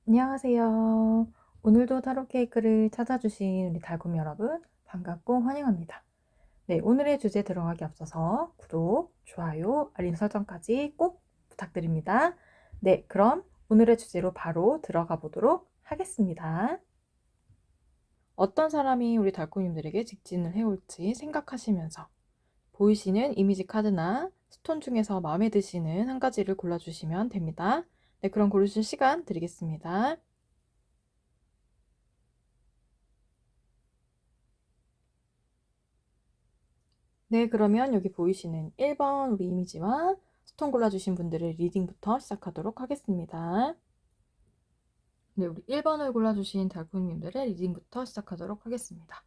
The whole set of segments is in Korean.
안녕하세요. 오늘도 타로 케이크를 찾아주신 우리 달콤이 여러분 반갑고 환영합니다. 네, 오늘의 주제 들어가기 앞서서 구독, 좋아요, 알림 설정까지 꼭 부탁드립니다. 네, 그럼 오늘의 주제로 바로 들어가 보도록 하겠습니다. 어떤 사람이 우리 달콤님들에게 직진을 해올지 생각하시면서 보이시는 이미지 카드나 스톤 중에서 마음에 드시는 한 가지를 골라주시면 됩니다. 네, 그럼 고르실 시간 드리겠습니다. 네, 그러면 여기 보이시는 1번 우리 이미지와 스톤 골라주신 분들의 리딩부터 시작하도록 하겠습니다. 네, 우리 1번을 골라주신 달콤님들의 리딩부터 시작하도록 하겠습니다.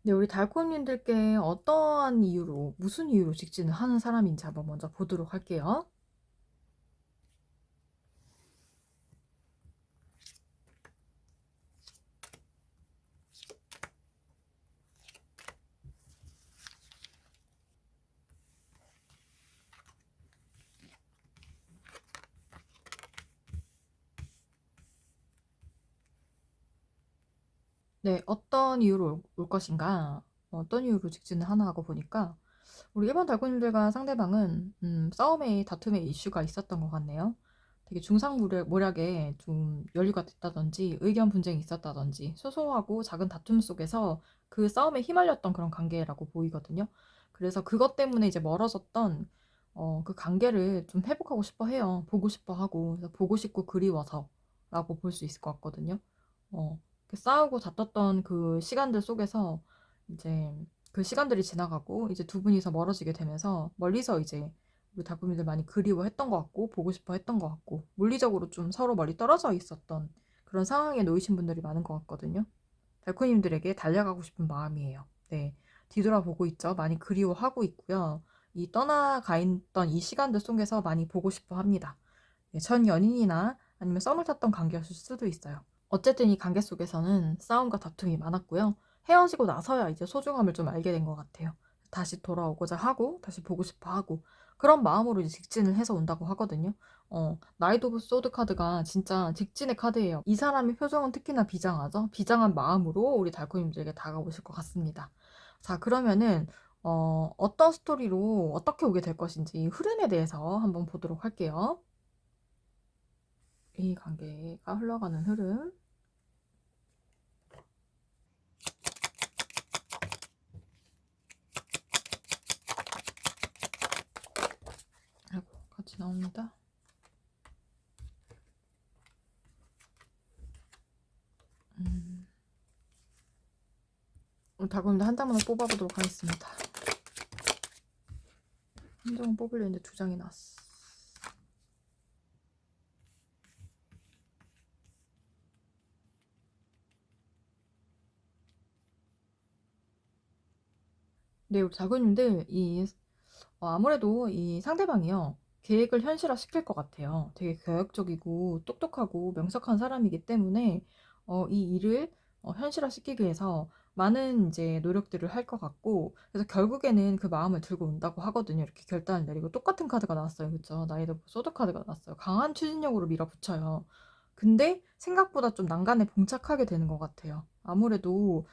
네, 우리 달콤님들께 어떠한 이유로, 무슨 이유로 직진을 하는 사람인지 한번 먼저 보도록 할게요. 네, 어떤 이유로 올 것인가? 어떤 이유로 직진을 하나 하고 보니까 우리 일본 달콤님들과 상대방은 싸움에 다툼에 이슈가 있었던 것 같네요. 되게 중상모략에 좀 연류가 됐다든지 의견 분쟁이 있었다든지 소소하고 작은 다툼 속에서 그 싸움에 휘말렸던 그런 관계라고 보이거든요. 그래서 그것 때문에 이제 멀어졌던 그 관계를 좀 회복하고 싶어 해요. 보고 싶어 하고 그래서 보고 싶고 그리워서라고 볼 수 있을 것 같거든요. 그 싸우고 다퉜던 그 시간들 속에서 이제 그 시간들이 지나가고 이제 두 분이서 멀어지게 되면서 멀리서 이제 우리 달콤이들 많이 그리워했던 것 같고 보고 싶어 했던 것 같고 물리적으로 좀 서로 멀리 떨어져 있었던 그런 상황에 놓이신 분들이 많은 것 같거든요. 달콤님들에게 달려가고 싶은 마음이에요. 네, 뒤돌아보고 있죠. 많이 그리워하고 있고요. 이 떠나가 있던 이 시간들 속에서 많이 보고 싶어 합니다. 네, 전 연인이나 아니면 썸을 탔던 관계였을 수도 있어요. 어쨌든 이 관계 속에서는 싸움과 다툼이 많았고요. 헤어지고 나서야 이제 소중함을 좀 알게 된 것 같아요. 다시 돌아오고자 하고, 다시 보고 싶어 하고, 그런 마음으로 이제 직진을 해서 온다고 하거든요. 나이트 오브 소드 카드가 진짜 직진의 카드예요. 이 사람의 표정은 특히나 비장하죠? 비장한 마음으로 우리 달콤님들에게 다가오실 것 같습니다. 자, 그러면은, 어떤 스토리로 어떻게 오게 될 것인지 흐름에 대해서 한번 보도록 할게요. 이 관계가 흘러가는 흐름. 아이고, 같이 나옵니다. 달콤이도 한 장만 뽑아보도록 하겠습니다. 한 장은 뽑으려 했는데 두 장이 나왔어. 네, 우리 작은님들 아무래도 이 상대방이요. 계획을 현실화 시킬 것 같아요. 되게 계획적이고 똑똑하고 명석한 사람이기 때문에 이 일을 현실화 시키기 위해서 많은 이제 노력들을 할 것 같고 그래서 결국에는 그 마음을 들고 온다고 하거든요. 이렇게 결단을 내리고 똑같은 카드가 나왔어요. 그렇죠? 나이드 오브 소드 카드가 나왔어요. 강한 추진력으로 밀어붙여요. 근데 생각보다 좀 난간에 봉착하게 되는 것 같아요. 아무래도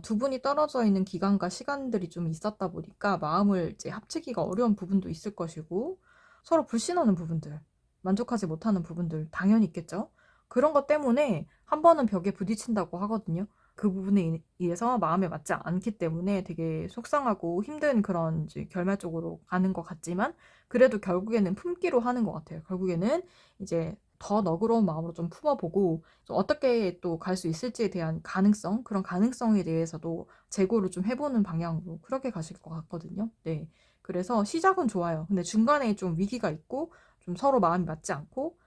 두 분이 떨어져 있는 기간과 시간들이 좀 있었다 보니까 마음을 이제 합치기가 어려운 부분도 있을 것이고 서로 불신하는 부분들, 만족하지 못하는 부분들 당연히 있겠죠. 그런 것 때문에 한 번은 벽에 부딪힌다고 하거든요. 그 부분에 의해서 마음에 맞지 않기 때문에 되게 속상하고 힘든 그런 이제 결말 쪽으로 가는 것 같지만 그래도 결국에는 품기로 하는 것 같아요. 결국에는 이제 더 너그러운 마음으로 좀 품어보고 좀 어떻게 또 갈 수 있을지에 대한 가능성, 그런 가능성에 대해서도 재고를 좀 해보는 방향으로 그렇게 가실 것 같거든요. 네. 그래서 시작은 좋아요. 근데 중간에 좀 위기가 있고 좀 서로 마음이 맞지 않고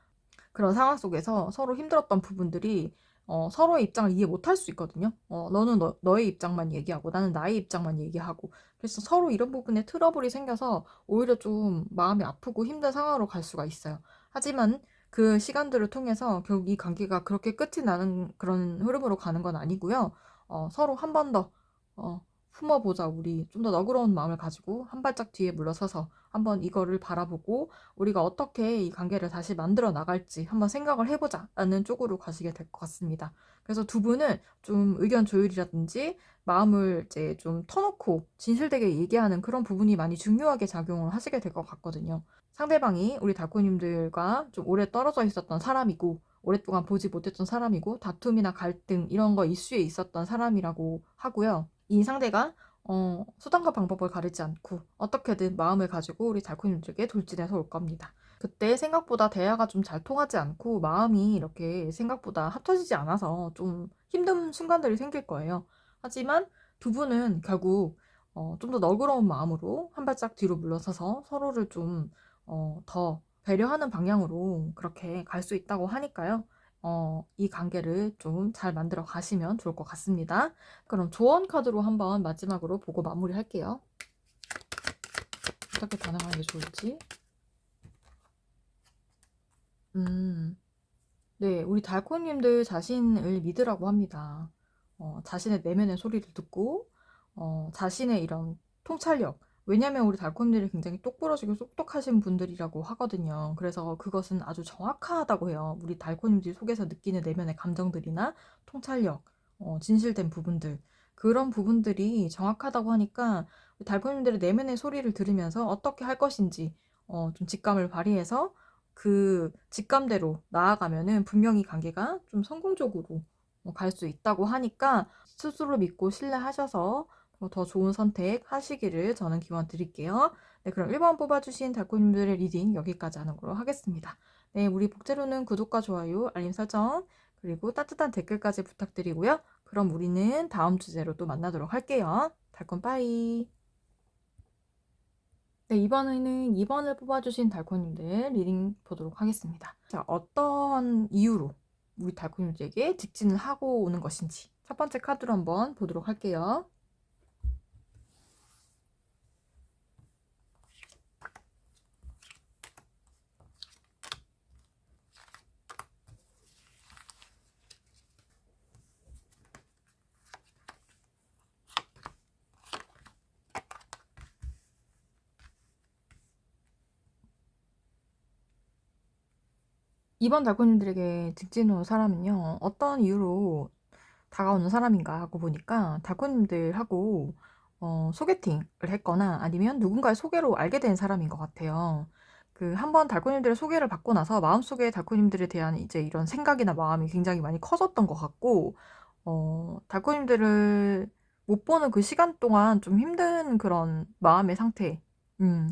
그런 상황 속에서 서로 힘들었던 부분들이 서로의 입장을 이해 못할 수 있거든요. 너는 너의 입장만 얘기하고 나는 나의 입장만 얘기하고 그래서 서로 이런 부분에 트러블이 생겨서 오히려 좀 마음이 아프고 힘든 상황으로 갈 수가 있어요. 하지만 그 시간들을 통해서 결국 이 관계가 그렇게 끝이 나는 그런 흐름으로 가는 건 아니고요. 서로 한 번 더 품어보자, 우리 좀 더 너그러운 마음을 가지고 한 발짝 뒤에 물러서서 한번 이거를 바라보고 우리가 어떻게 이 관계를 다시 만들어 나갈지 한번 생각을 해보자 라는 쪽으로 가시게 될 것 같습니다. 그래서 두 분은 좀 의견 조율이라든지 마음을 이제 좀 터놓고 진실되게 얘기하는 그런 부분이 많이 중요하게 작용을 하시게 될 것 같거든요. 상대방이 우리 달코님들과 좀 오래 떨어져 있었던 사람이고 오랫동안 보지 못했던 사람이고 다툼이나 갈등 이런 거 이슈에 있었던 사람이라고 하고요. 이 상대가 수단과 방법을 가리지 않고 어떻게든 마음을 가지고 우리 달코님들에게 돌진해서 올 겁니다. 그때 생각보다 대화가 좀 잘 통하지 않고 마음이 이렇게 생각보다 합쳐지지 않아서 좀 힘든 순간들이 생길 거예요. 하지만 두 분은 결국 좀 더 너그러운 마음으로 한 발짝 뒤로 물러서서 서로를 좀 더 배려하는 방향으로 그렇게 갈 수 있다고 하니까요. 이 관계를 좀 잘 만들어 가시면 좋을 것 같습니다. 그럼 조언 카드로 한번 마지막으로 보고 마무리할게요. 어떻게 반응하는 게 좋을지. 네, 우리 달코님들 자신을 믿으라고 합니다. 자신의 내면의 소리를 듣고, 자신의 이런 통찰력. 왜냐면 우리 달코님들이 굉장히 똑부러지고 똑똑하신 분들이라고 하거든요. 그래서 그것은 아주 정확하다고 해요. 우리 달코님들이 속에서 느끼는 내면의 감정들이나 통찰력, 진실된 부분들. 그런 부분들이 정확하다고 하니까 달코님들의 내면의 소리를 들으면서 어떻게 할 것인지, 좀 직감을 발휘해서 그 직감대로 나아가면은 분명히 관계가 좀 성공적으로 갈 수 있다고 하니까 스스로 믿고 신뢰하셔서 더 좋은 선택 하시기를 저는 기원 드릴게요. 네, 그럼 1번 뽑아주신 달코님들의 리딩 여기까지 하는 걸로 하겠습니다. 네, 우리 복제로는 구독과 좋아요, 알림 설정, 그리고 따뜻한 댓글까지 부탁드리고요. 그럼 우리는 다음 주제로 또 만나도록 할게요. 달콤 빠이. 네, 이번에는 2번을 뽑아주신 달코님들 리딩 보도록 하겠습니다. 자, 어떤 이유로 우리 달코님들에게 직진을 하고 오는 것인지 첫 번째 카드로 한번 보도록 할게요. 이번 달코님들에게 직진 온 사람은요, 어떤 이유로 다가오는 사람인가 하고 보니까 달코님들하고 소개팅을 했거나 아니면 누군가의 소개로 알게 된 사람인 것 같아요. 그 한번 달코님들의 소개를 받고 나서 마음속에 달코님들에 대한 이제 이런 생각이나 마음이 굉장히 많이 커졌던 것 같고, 달코님들을 못 보는 그 시간 동안 좀 힘든 그런 마음의 상태,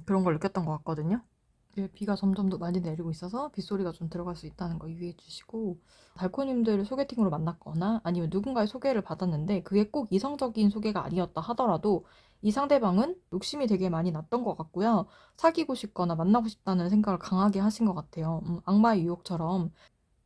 그런 걸 느꼈던 것 같거든요. 네, 비가 점점 더 많이 내리고 있어서 빗소리가 좀 들어갈 수 있다는 거 유의해 주시고, 달코님들을 소개팅으로 만났거나 아니면 누군가의 소개를 받았는데 그게 꼭 이성적인 소개가 아니었다 하더라도 이 상대방은 욕심이 되게 많이 났던 것 같고요. 사귀고 싶거나 만나고 싶다는 생각을 강하게 하신 것 같아요. 악마의 유혹처럼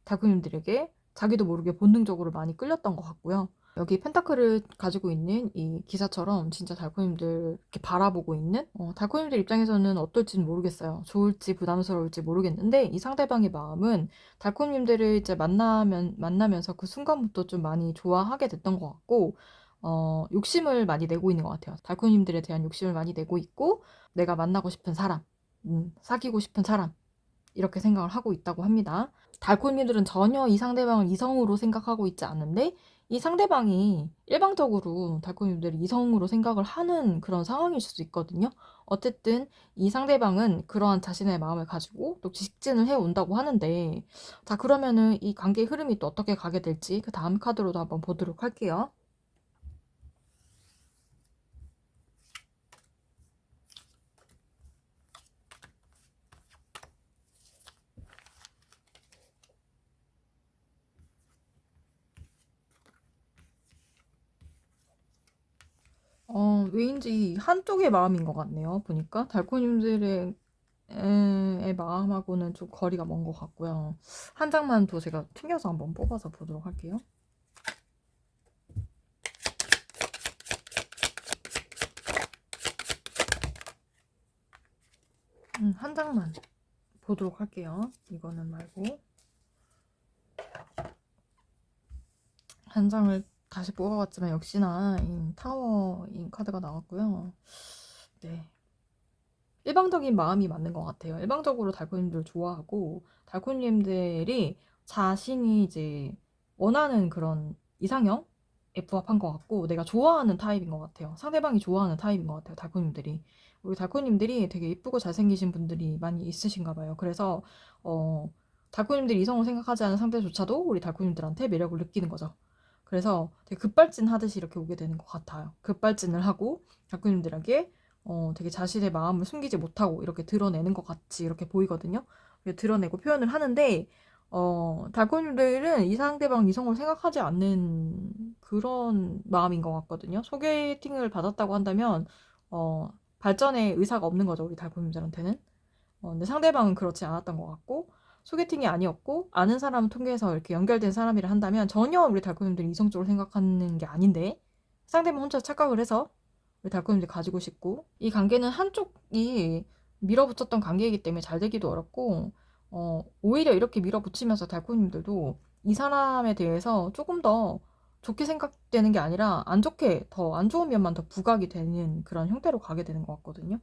달코님들에게 자기도 모르게 본능적으로 많이 끌렸던 것 같고요. 여기 펜타클을 가지고 있는 이 기사처럼 진짜 달코님들 이렇게 바라보고 있는 달코님들 입장에서는 어떨지는 모르겠어요. 좋을지 부담스러울지 모르겠는데 이 상대방의 마음은 달코님들을 이제 만나면서 그 순간부터 좀 많이 좋아하게 됐던 것 같고 욕심을 많이 내고 있는 것 같아요. 달코님들에 대한 욕심을 많이 내고 있고 내가 만나고 싶은 사람, 사귀고 싶은 사람 이렇게 생각을 하고 있다고 합니다. 달코님들은 전혀 이 상대방을 이성으로 생각하고 있지 않는데 이 상대방이 일방적으로 달코님들이 이성으로 생각을 하는 그런 상황일 수도 있거든요. 어쨌든 이 상대방은 그러한 자신의 마음을 가지고 또 직진을 해온다고 하는데 자 그러면은 이 관계의 흐름이 또 어떻게 가게 될지 그 다음 카드로도 한번 보도록 할게요. 왜인지 한쪽의 마음인 것 같네요. 보니까 달코님들의 마음하고는 좀 거리가 먼 것 같고요. 한 장만 더 제가 튕겨서 한번 뽑아서 보도록 할게요. 한 장만 보도록 할게요. 이거는 말고 한 장을 다시 뽑아봤지만 역시나 타워인 카드가 나왔고요. 네. 일방적인 마음이 맞는 것 같아요. 일방적으로 달코님들 좋아하고 달코님들이 자신이 이제 원하는 그런 이상형에 부합한 것 같고 내가 좋아하는 타입인 것 같아요. 상대방이 좋아하는 타입인 것 같아요. 달코님들이. 우리 달코님들이 되게 이쁘고 잘생기신 분들이 많이 있으신가 봐요. 그래서 달코님들이 이성을 생각하지 않은 상대조차도 우리 달코님들한테 매력을 느끼는 거죠. 그래서 되게 급발진 하듯이 이렇게 오게 되는 것 같아요. 급발진을 하고 달코님들에게 되게 자신의 마음을 숨기지 못하고 이렇게 드러내는 것 같이 이렇게 보이거든요. 드러내고 표현을 하는데, 달코님들은 이 상대방 이성을 생각하지 않는 그런 마음인 것 같거든요. 소개팅을 받았다고 한다면, 발전의 의사가 없는 거죠, 우리 달코님들한테는. 근데 상대방은 그렇지 않았던 것 같고, 소개팅이 아니었고, 아는 사람을 통해서 이렇게 연결된 사람이라 한다면 전혀 우리 달코님들이 이성적으로 생각하는 게 아닌데, 상대방 혼자 착각을 해서 우리 달코님들 가지고 싶고 이 관계는 한쪽이 밀어붙였던 관계이기 때문에 잘 되기도 어렵고 오히려 이렇게 밀어붙이면서 달코님들도 이 사람에 대해서 조금 더 좋게 생각되는 게 아니라 안 좋게 더 안 좋은 면만 더 부각이 되는 그런 형태로 가게 되는 것 같거든요.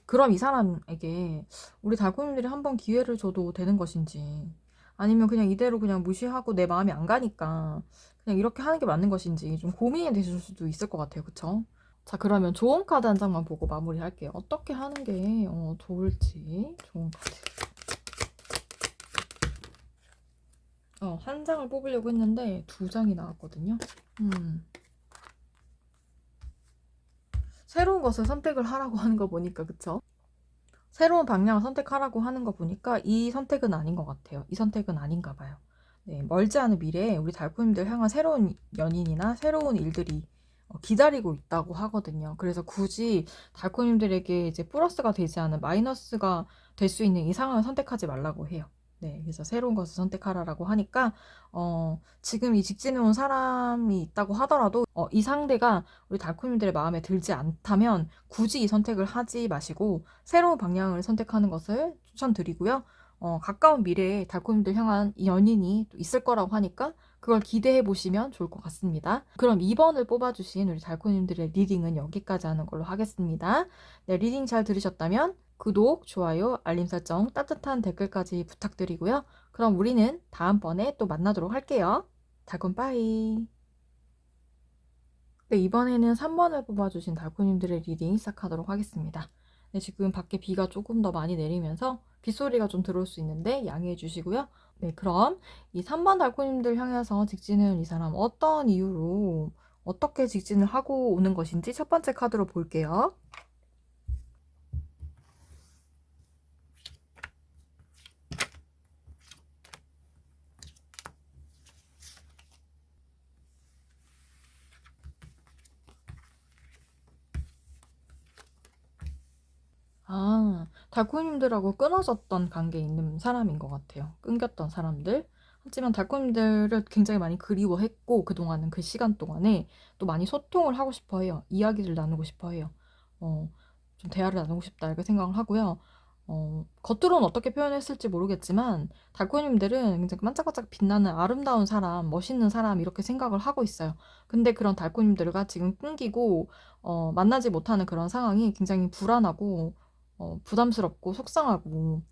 그럼 이 사람에게 우리 달코님들이 한번 기회를 줘도 되는 것인지 아니면 그냥 이대로 그냥 무시하고 내 마음이 안 가니까 그냥 이렇게 하는 게 맞는 것인지 좀 고민이 되실 수도 있을 것 같아요. 그쵸? 자, 그러면 좋은 카드 한 장만 보고 마무리할게요. 어떻게 하는 게 좋을지. 좋은 카드. 한 장을 뽑으려고 했는데 두 장이 나왔거든요. 새로운 것을 선택을 하라고 하는 거 보니까, 그쵸? 새로운 방향을 선택하라고 하는 거 보니까 이 선택은 아닌 것 같아요. 이 선택은 아닌가 봐요. 네, 멀지 않은 미래에 우리 달코님들 향한 새로운 연인이나 새로운 일들이 기다리고 있다고 하거든요. 그래서 굳이 달코님들에게 이제 플러스가 되지 않은 마이너스가 될 수 있는 이 상황을 선택하지 말라고 해요. 네, 그래서 새로운 것을 선택하라라고 하니까 지금 이 직진에 온 사람이 있다고 하더라도 이 상대가 우리 달코님들의 마음에 들지 않다면 굳이 이 선택을 하지 마시고 새로운 방향을 선택하는 것을 추천드리고요. 가까운 미래에 달코님들 향한 연인이 또 있을 거라고 하니까 그걸 기대해 보시면 좋을 것 같습니다. 그럼 2번을 뽑아주신 우리 달코님들의 리딩은 여기까지 하는 걸로 하겠습니다. 네, 리딩 잘 들으셨다면 구독, 좋아요, 알림 설정, 따뜻한 댓글까지 부탁드리고요. 그럼 우리는 다음번에 또 만나도록 할게요. 달콤 빠이. 네, 이번에는 3번을 뽑아주신 달코님들의 리딩 시작하도록 하겠습니다. 네, 지금 밖에 비가 조금 더 많이 내리면서 빗소리가 좀 들어올 수 있는데 양해해 주시고요. 네, 그럼 이 3번 달코님들 향해서 직진을 이 사람 어떤 이유로 어떻게 직진을 하고 오는 것인지 첫 번째 카드로 볼게요. 달코님들하고 끊어졌던 관계에 있는 사람인 것 같아요. 끊겼던 사람들. 하지만 달코님들을 굉장히 많이 그리워했고, 그동안은 그 시간 동안에 또 많이 소통을 하고 싶어 해요. 이야기를 나누고 싶어 해요. 어, 좀 대화를 나누고 싶다, 이렇게 생각을 하고요. 겉으로는 어떻게 표현했을지 모르겠지만, 달코님들은 굉장히 반짝반짝 빛나는 아름다운 사람, 멋있는 사람, 이렇게 생각을 하고 있어요. 근데 그런 달코님들과 지금 끊기고, 만나지 못하는 그런 상황이 굉장히 불안하고, 부담스럽고 속상하고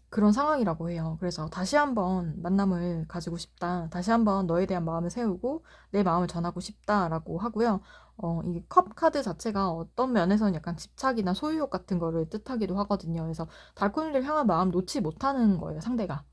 그런 상황이라고 해요. 그래서 다시 한번 만남을 가지고 싶다. 다시 한번 너에 대한 마음을 세우고 내 마음을 전하고 싶다라고 하고요. 이 컵 카드 자체가 어떤 면에서는 약간 집착이나 소유욕 같은 거를 뜻하기도 하거든요. 그래서 달콤이를 향한 마음 놓지 못하는 거예요, 상대가.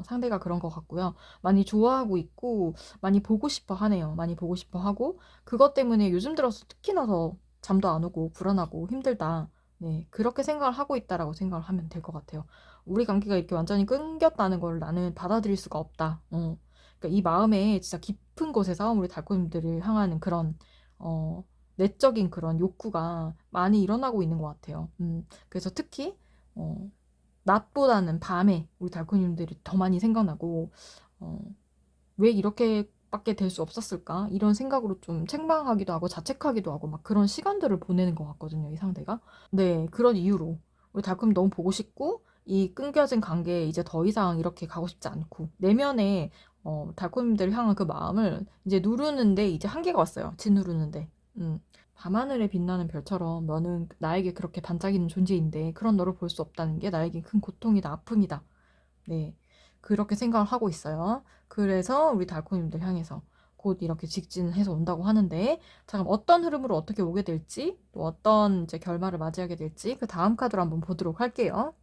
상대가 그런 것 같고요. 많이 좋아하고 있고 많이 보고 싶어 하네요. 많이 보고 싶어 하고 그것 때문에 요즘 들어서 특히나 더 잠도 안 오고 불안하고 힘들다. 네, 그렇게 생각을 하고 있다라고 생각을 하면 될 것 같아요. 우리 관계가 이렇게 완전히 끊겼다는 걸 나는 받아들일 수가 없다. 그러니까 이 마음에 진짜 깊은 곳에서 우리 달콤님들을 향하는 그런 내적인 그런 욕구가 많이 일어나고 있는 것 같아요. 그래서 특히 낮보다는 밤에 우리 달콤님들이 더 많이 생각나고 어, 왜 이렇게밖에 될 수 없었을까? 이런 생각으로 좀 책망하기도 하고 자책하기도 하고 막 그런 시간들을 보내는 것 같거든요, 이 상대가. 네, 그런 이유로 우리 달콤이 너무 보고 싶고 이 끊겨진 관계에 이제 더 이상 이렇게 가고 싶지 않고 내면에 달코님들을 향한 그 마음을 이제 누르는데 이제 한계가 왔어요. 짓누르는데. 밤하늘에 빛나는 별처럼 너는 나에게 그렇게 반짝이는 존재인데 그런 너를 볼 수 없다는 게 나에게 큰 고통이다, 아픔이다. 네. 그렇게 생각을 하고 있어요. 그래서 우리 달코님들 향해서 곧 이렇게 직진해서 온다고 하는데, 자, 그럼 어떤 흐름으로 어떻게 오게 될지, 또 어떤 이제 결말을 맞이하게 될지 그 다음 카드로 한번 보도록 할게요.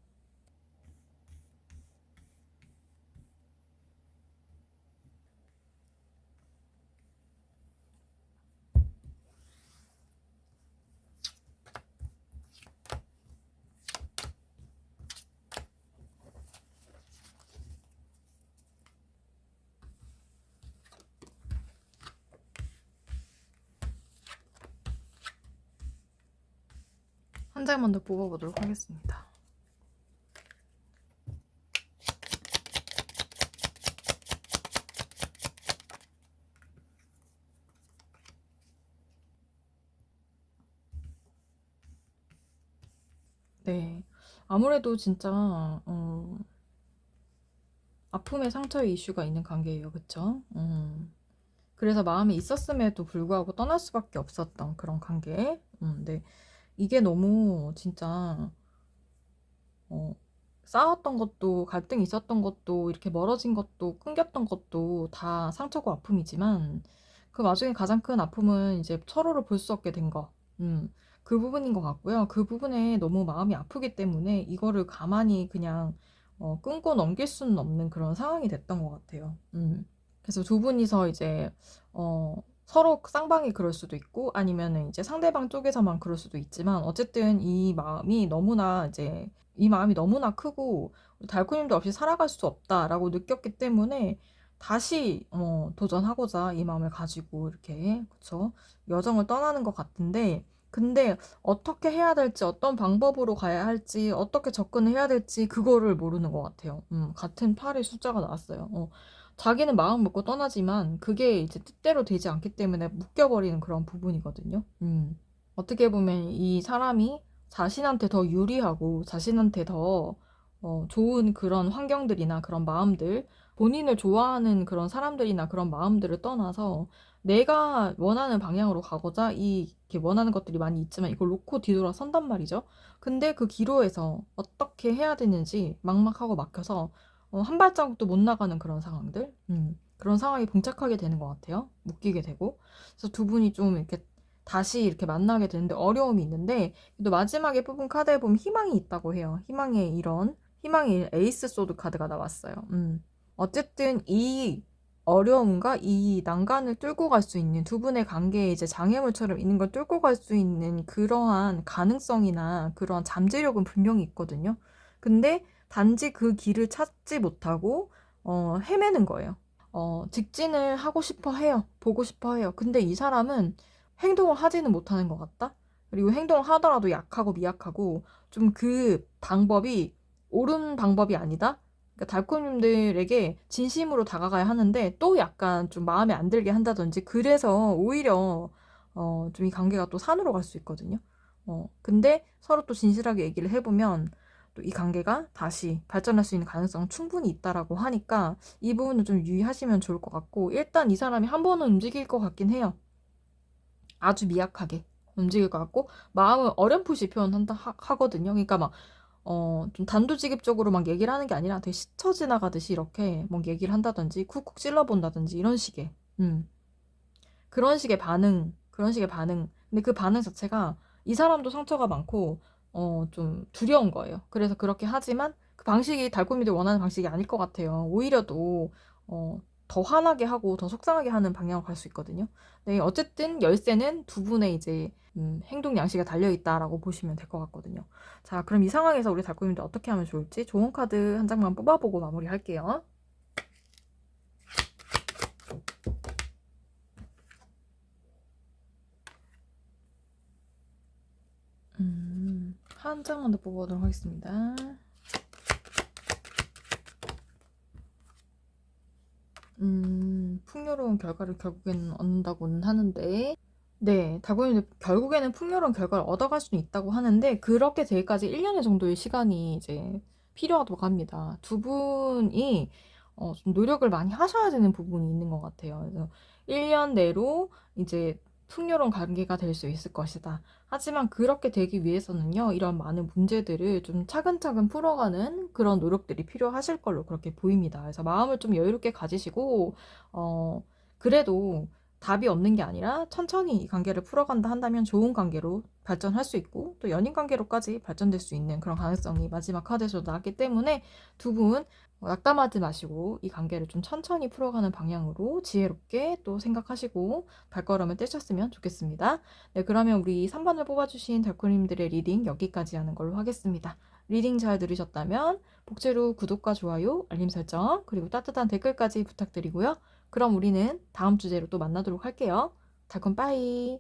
한 장만 더 뽑아보도록 하겠습니다. 네. 아무래도 진짜, 아픔의 상처의 이슈가 있는 관계예요. 그쵸? 그래서 마음이 있었음에도 불구하고 떠날 수밖에 없었던 그런 관계. 네. 이게 너무 진짜, 어, 싸웠던 것도, 갈등이 있었던 것도, 이렇게 멀어진 것도, 끊겼던 것도 다 상처고 아픔이지만, 그 와중에 가장 큰 아픔은 이제 서로를 볼 수 없게 된 거. 그 부분인 것 같고요. 그 부분에 너무 마음이 아프기 때문에 이거를 가만히 그냥 끊고 넘길 수는 없는 그런 상황이 됐던 것 같아요. 그래서 두 분이서 이제 서로 쌍방이 그럴 수도 있고 아니면은 이제 상대방 쪽에서만 그럴 수도 있지만 어쨌든 이 마음이 너무나 크고 달코님도 없이 살아갈 수 없다라고 느꼈기 때문에 다시 도전하고자 이 마음을 가지고 이렇게 그쵸 여정을 떠나는 것 같은데 근데 어떻게 해야 될지 어떤 방법으로 가야 할지 어떻게 접근을 해야 될지 그거를 모르는 것 같아요. 같은 8의 숫자가 나왔어요. 자기는 마음 먹고 떠나지만 그게 이제 뜻대로 되지 않기 때문에 묶여버리는 그런 부분이거든요. 어떻게 보면 이 사람이 자신한테 더 유리하고 자신한테 더 좋은 그런 환경들이나 그런 마음들, 본인을 좋아하는 그런 사람들이나 그런 마음들을 떠나서 내가 원하는 방향으로 가고자 이렇게 원하는 것들이 많이 있지만 이걸 놓고 뒤돌아 선단 말이죠. 근데 그 기로에서 어떻게 해야 되는지 막막하고 막혀서 한 발자국도 못 나가는 그런 상황들, 그런 상황이 봉착하게 되는 것 같아요. 묶이게 되고. 그래서 두 분이 좀 이렇게 다시 이렇게 만나게 되는데 어려움이 있는데, 또 마지막에 뽑은 카드에 보면 희망이 있다고 해요. 희망의 에이스 소드 카드가 나왔어요. 어쨌든 이 어려움과 이 난간을 뚫고 갈 수 있는 두 분의 관계에 이제 장애물처럼 있는 걸 뚫고 갈 수 있는 그러한 가능성이나 그러한 잠재력은 분명히 있거든요. 근데 단지 그 길을 찾지 못하고 헤매는 거예요. 직진을 하고 싶어 해요. 보고 싶어 해요. 근데 이 사람은 행동을 하지는 못하는 것 같다? 그리고 행동을 하더라도 약하고 미약하고 좀 그 방법이 옳은 방법이 아니다? 그러니까 달콤님들에게 진심으로 다가가야 하는데 또 약간 좀 마음에 안 들게 한다든지 그래서 오히려 좀 이 관계가 또 산으로 갈 수 있거든요. 근데 서로 또 진실하게 얘기를 해보면 또 이 관계가 다시 발전할 수 있는 가능성은 충분히 있다라고 하니까 이 부분은 좀 유의하시면 좋을 것 같고 일단 이 사람이 한 번은 움직일 것 같긴 해요. 아주 미약하게 움직일 것 같고 마음을 어렴풋이 표현한다 하거든요. 그러니까 막 좀 단도직입적으로 막 얘기를 하는 게 아니라 되게 스쳐 지나가듯이 이렇게 막 얘기를 한다든지 쿡쿡 찔러본다든지 이런 식의 그런 식의 반응. 근데 그 반응 자체가 이 사람도 상처가 많고 좀 두려운 거예요. 그래서 그렇게 하지만 그 방식이 달콤이들 원하는 방식이 아닐 것 같아요. 오히려 더 화나게 하고 더 속상하게 하는 방향으로 갈 수 있거든요. 네, 어쨌든 열쇠는 두 분의 이제 행동 양식에 달려 있다라고 보시면 될 것 같거든요. 자, 그럼 이 상황에서 우리 달콤이들 어떻게 하면 좋을지 좋은 카드 한 장만 뽑아보고 마무리할게요. 한 장만 더 뽑아보도록 하겠습니다. 풍요로운 결과를 결국에는 얻는다고는 하는데, 네, 다고이는 결국에는 풍요로운 결과를 얻어갈 수는 있다고 하는데, 그렇게 되기까지 1년 정도의 시간이 이제 필요하다고 합니다. 두 분이, 좀 노력을 많이 하셔야 되는 부분이 있는 것 같아요. 그래서 1년 내로 이제 풍요로운 관계가 될 수 있을 것이다. 하지만 그렇게 되기 위해서는요, 이런 많은 문제들을 좀 차근차근 풀어가는 그런 노력들이 필요하실 걸로 그렇게 보입니다. 그래서 마음을 좀 여유롭게 가지시고, 그래도 답이 없는 게 아니라 천천히 이 관계를 풀어간다 한다면 좋은 관계로 발전할 수 있고, 또 연인 관계로까지 발전될 수 있는 그런 가능성이 마지막 카드에서 나왔기 때문에 두 분 낙담하지 마시고 이 관계를 좀 천천히 풀어가는 방향으로 지혜롭게 또 생각하시고 발걸음을 떼셨으면 좋겠습니다. 네, 그러면 우리 3번을 뽑아주신 달코님들의 리딩 여기까지 하는 걸로 하겠습니다. 리딩 잘 들으셨다면 복제로 구독과 좋아요, 알림 설정, 그리고 따뜻한 댓글까지 부탁드리고요. 그럼 우리는 다음 주제로 또 만나도록 할게요. 달콤 빠이.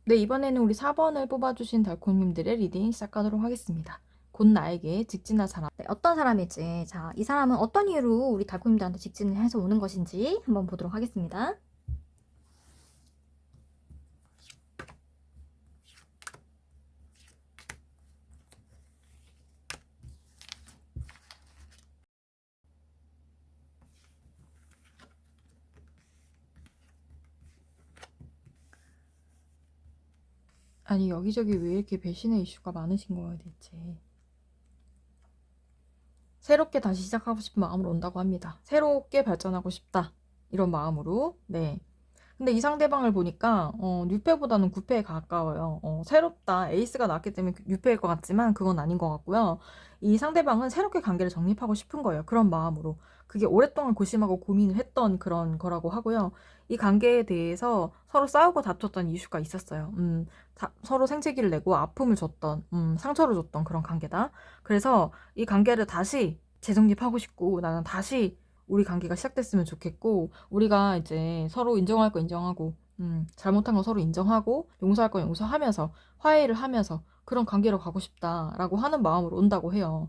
네, 이번에는 우리 4번을 뽑아주신 달콤님들의 리딩 시작하도록 하겠습니다. 곧 나에게 직진할 사람. 네, 어떤 사람일지. 자, 이 사람은 어떤 이유로 우리 달콤님들한테 직진을 해서 오는 것인지 한번 보도록 하겠습니다. 아니, 여기저기 왜 이렇게 배신의 이슈가 많으신 거예요, 대체. 새롭게 다시 시작하고 싶은 마음으로 온다고 합니다. 새롭게 발전하고 싶다. 이런 마음으로. 네. 근데 이 상대방을 보니까 뉴페보다는 구페에 가까워요. 새롭다. 에이스가 나왔기 때문에 뉴페일 것 같지만 그건 아닌 것 같고요. 이 상대방은 새롭게 관계를 정립하고 싶은 거예요. 그런 마음으로. 그게 오랫동안 고심하고 고민을 했던 그런 거라고 하고요. 이 관계에 대해서 서로 싸우고 다퉜던 이슈가 있었어요. 서로 생채기를 내고 아픔을 줬던, 상처를 줬던 그런 관계다. 그래서 이 관계를 다시 재정립하고 싶고 나는 다시 우리 관계가 시작됐으면 좋겠고 우리가 이제 서로 인정할 거 인정하고 잘못한 거 서로 인정하고 용서할 거 용서하면서 화해를 하면서 그런 관계로 가고 싶다라고 하는 마음으로 온다고 해요.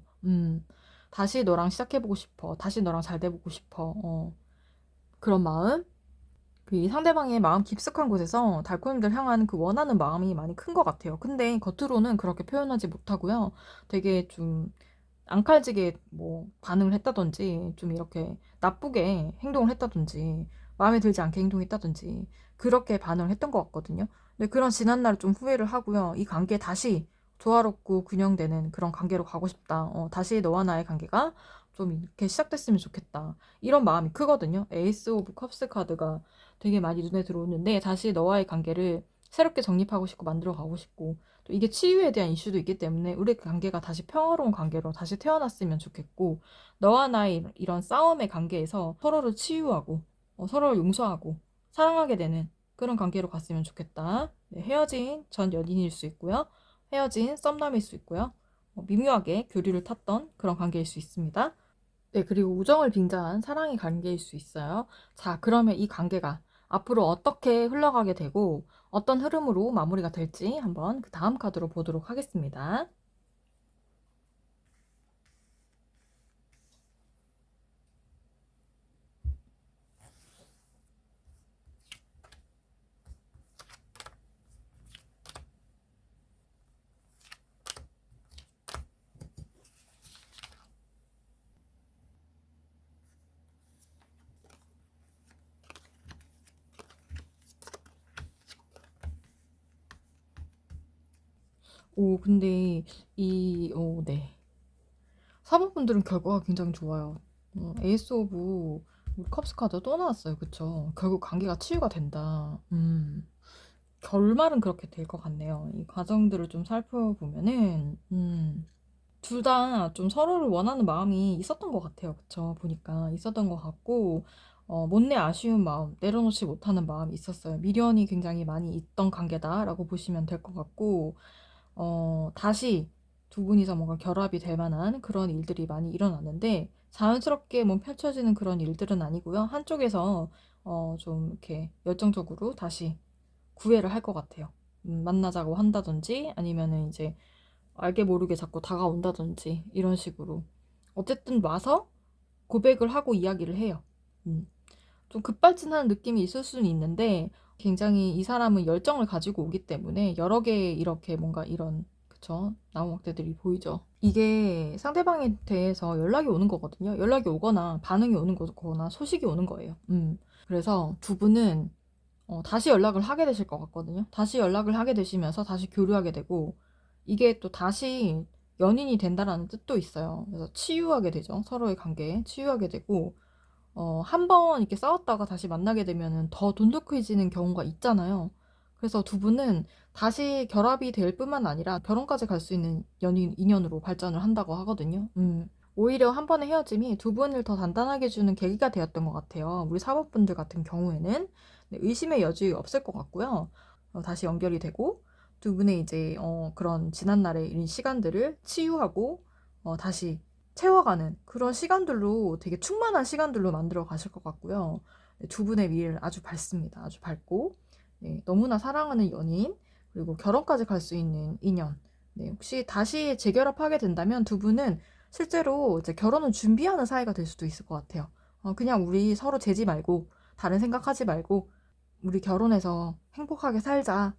다시 너랑 시작해보고 싶어. 다시 너랑 잘 돼보고 싶어. 그런 마음. 그 상대방의 마음 깊숙한 곳에서 달콤님들 향한 그 원하는 마음이 많이 큰 것 같아요. 근데 겉으로는 그렇게 표현하지 못하고요. 되게 좀 앙칼지게 뭐 반응을 했다든지 좀 이렇게 나쁘게 행동을 했다든지 마음에 들지 않게 행동했다든지 그렇게 반응을 했던 것 같거든요. 근데 그런 지난 날을 좀 후회를 하고요. 이 관계 다시 조화롭고 균형되는 그런 관계로 가고 싶다. 다시 너와 나의 관계가 좀 이렇게 시작됐으면 좋겠다. 이런 마음이 크거든요. 에이스 오브 컵스 카드가 되게 많이 눈에 들어오는데 다시 너와의 관계를 새롭게 정립하고 싶고 만들어 가고 싶고 또 이게 치유에 대한 이슈도 있기 때문에 우리 관계가 다시 평화로운 관계로 다시 태어났으면 좋겠고 너와 나의 이런 싸움의 관계에서 서로를 치유하고 서로를 용서하고 사랑하게 되는 그런 관계로 갔으면 좋겠다. 네, 헤어진 전 연인일 수 있고요. 헤어진 썸남일 수 있고요. 미묘하게 교류를 탔던 그런 관계일 수 있습니다. 네, 그리고 우정을 빙자한 사랑의 관계일 수 있어요. 자, 그러면 이 관계가 앞으로 어떻게 흘러가게 되고 어떤 흐름으로 마무리가 될지 한번 그 다음 카드로 보도록 하겠습니다. 오, 근데 네. 사모분들은 결과가 굉장히 좋아요. 에이스 오브 컵스 카드 또 나왔어요. 그쵸? 결국 관계가 치유가 된다. 결말은 그렇게 될 것 같네요. 이 과정들을 좀 살펴보면은, 둘 다 좀 서로를 원하는 마음이 있었던 것 같아요. 그쵸? 보니까 있었던 것 같고, 못내 아쉬운 마음, 내려놓지 못하는 마음이 있었어요. 미련이 굉장히 많이 있던 관계다라고 보시면 될 것 같고, 다시 두 분이서 뭔가 결합이 될 만한 그런 일들이 많이 일어났는데, 자연스럽게 뭐 펼쳐지는 그런 일들은 아니고요. 한쪽에서 좀 이렇게 열정적으로 다시 구애를 할 것 같아요. 만나자고 한다든지 아니면은 이제 알게 모르게 자꾸 다가온다든지 이런 식으로 어쨌든 와서 고백을 하고 이야기를 해요. 음. 좀 급발진하는 느낌이 있을 수는 있는데 굉장히 이 사람은 열정을 가지고 오기 때문에 여러 개 이렇게 뭔가 이런 그쵸? 나무막대들이 보이죠? 이게 상대방에 대해서 연락이 오는 거거든요. 연락이 오거나 반응이 오는 거거나 소식이 오는 거예요. 그래서 두 분은 다시 연락을 하게 되실 것 같거든요. 다시 연락을 하게 되시면서 다시 교류하게 되고, 이게 또 다시 연인이 된다라는 뜻도 있어요. 그래서 치유하게 되죠. 서로의 관계에 치유하게 되고, 한 번 이렇게 싸웠다가 다시 만나게 되면은 더 돈독해지는 경우가 있잖아요. 그래서 두 분은 다시 결합이 될 뿐만 아니라 결혼까지 갈 수 있는 연인, 인연으로 발전을 한다고 하거든요. 오히려 한 번의 헤어짐이 두 분을 더 단단하게 주는 계기가 되었던 것 같아요. 우리 사모분들 같은 경우에는 네, 의심의 여지 없을 것 같고요. 다시 연결이 되고 두 분의 이제 그런 지난날의 이런 시간들을 치유하고 다시 채워가는 그런 시간들로 되게 충만한 시간들로 만들어 가실 것 같고요. 네, 두 분의 미래를 아주 밝습니다. 아주 밝고 네, 너무나 사랑하는 연인 그리고 결혼까지 갈 수 있는 인연. 네, 혹시 다시 재결합하게 된다면 두 분은 실제로 이제 결혼을 준비하는 사이가 될 수도 있을 것 같아요. 그냥 우리 서로 재지 말고 다른 생각하지 말고 우리 결혼해서 행복하게 살자.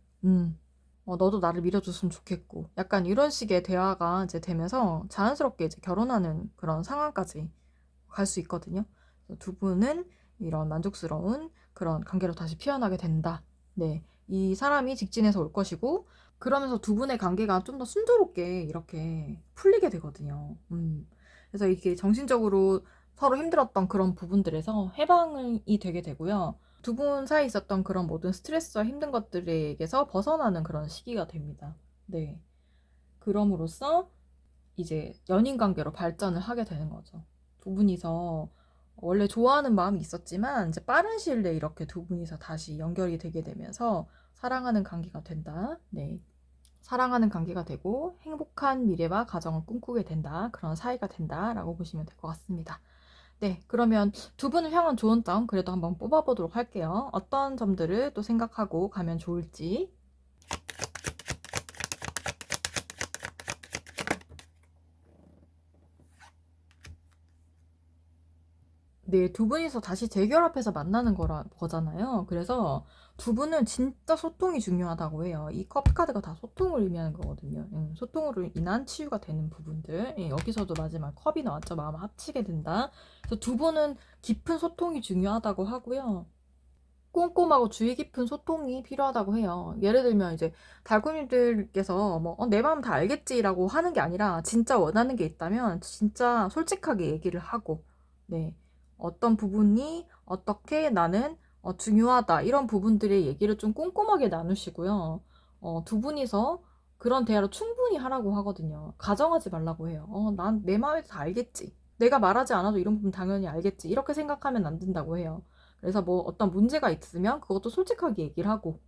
너도 나를 밀어줬으면 좋겠고. 약간 이런 식의 대화가 이제 되면서 자연스럽게 이제 결혼하는 그런 상황까지 갈 수 있거든요. 그래서 두 분은 이런 만족스러운 그런 관계로 다시 피어나게 된다. 네. 이 사람이 직진해서 올 것이고, 그러면서 두 분의 관계가 좀 더 순조롭게 이렇게 풀리게 되거든요. 그래서 이게 정신적으로 서로 힘들었던 그런 부분들에서 해방이 되게 되고요. 두 분 사이에 있었던 그런 모든 스트레스와 힘든 것들에게서 벗어나는 그런 시기가 됩니다. 네. 그럼으로써 이제 연인 관계로 발전을 하게 되는 거죠. 두 분이서 원래 좋아하는 마음이 있었지만 이제 빠른 시일 내에 이렇게 두 분이서 다시 연결이 되게 되면서 사랑하는 관계가 된다. 네. 사랑하는 관계가 되고 행복한 미래와 가정을 꿈꾸게 된다. 그런 사이가 된다라고 보시면 될 것 같습니다. 네, 그러면 두 분을 향한 좋은 점 그래도 한번 뽑아보도록 할게요. 어떤 점들을 또 생각하고 가면 좋을지. 네, 두 분이서 다시 재결합해서 만나는 거잖아요. 그래서 두 분은 진짜 소통이 중요하다고 해요. 이 컵카드가 다 소통을 의미하는 거거든요. 소통으로 인한 치유가 되는 부분들. 여기서도 마지막 컵이 나왔죠. 마음 합치게 된다. 그래서 두 분은 깊은 소통이 중요하다고 하고요. 꼼꼼하고 주의 깊은 소통이 필요하다고 해요. 예를 들면 이제 달콤이들께서 뭐 내 마음 다 알겠지라고 하는 게 아니라 진짜 원하는 게 있다면 진짜 솔직하게 얘기를 하고 네. 어떤 부분이 어떻게 나는 중요하다 이런 부분들의 얘기를 좀 꼼꼼하게 나누시고요. 두 분이서 그런 대화를 충분히 하라고 하거든요. 가정하지 말라고 해요. 난 내 마음에 다 알겠지. 내가 말하지 않아도 이런 부분 당연히 알겠지. 이렇게 생각하면 안 된다고 해요. 그래서 뭐 어떤 문제가 있으면 그것도 솔직하게 얘기를 하고,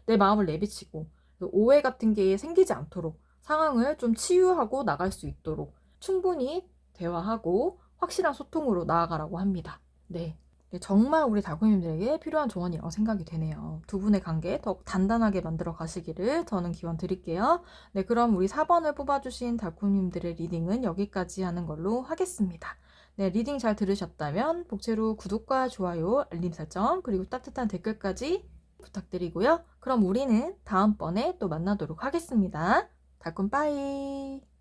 내 마음을 내비치고, 오해 같은 게 생기지 않도록 상황을 좀 치유하고 나갈 수 있도록 충분히 대화하고 확실한 소통으로 나아가라고 합니다. 네. 네, 정말 우리 달콤님들에게 필요한 조언이라고 생각이 되네요. 두 분의 관계 더욱 단단하게 만들어 가시기를 저는 기원 드릴게요. 네, 그럼 우리 4번을 뽑아주신 달콤님들의 리딩은 여기까지 하는 걸로 하겠습니다. 네, 리딩 잘 들으셨다면 복채로 구독과 좋아요, 알림 설정, 그리고 따뜻한 댓글까지 부탁드리고요. 그럼 우리는 다음번에 또 만나도록 하겠습니다. 달콤 빠이!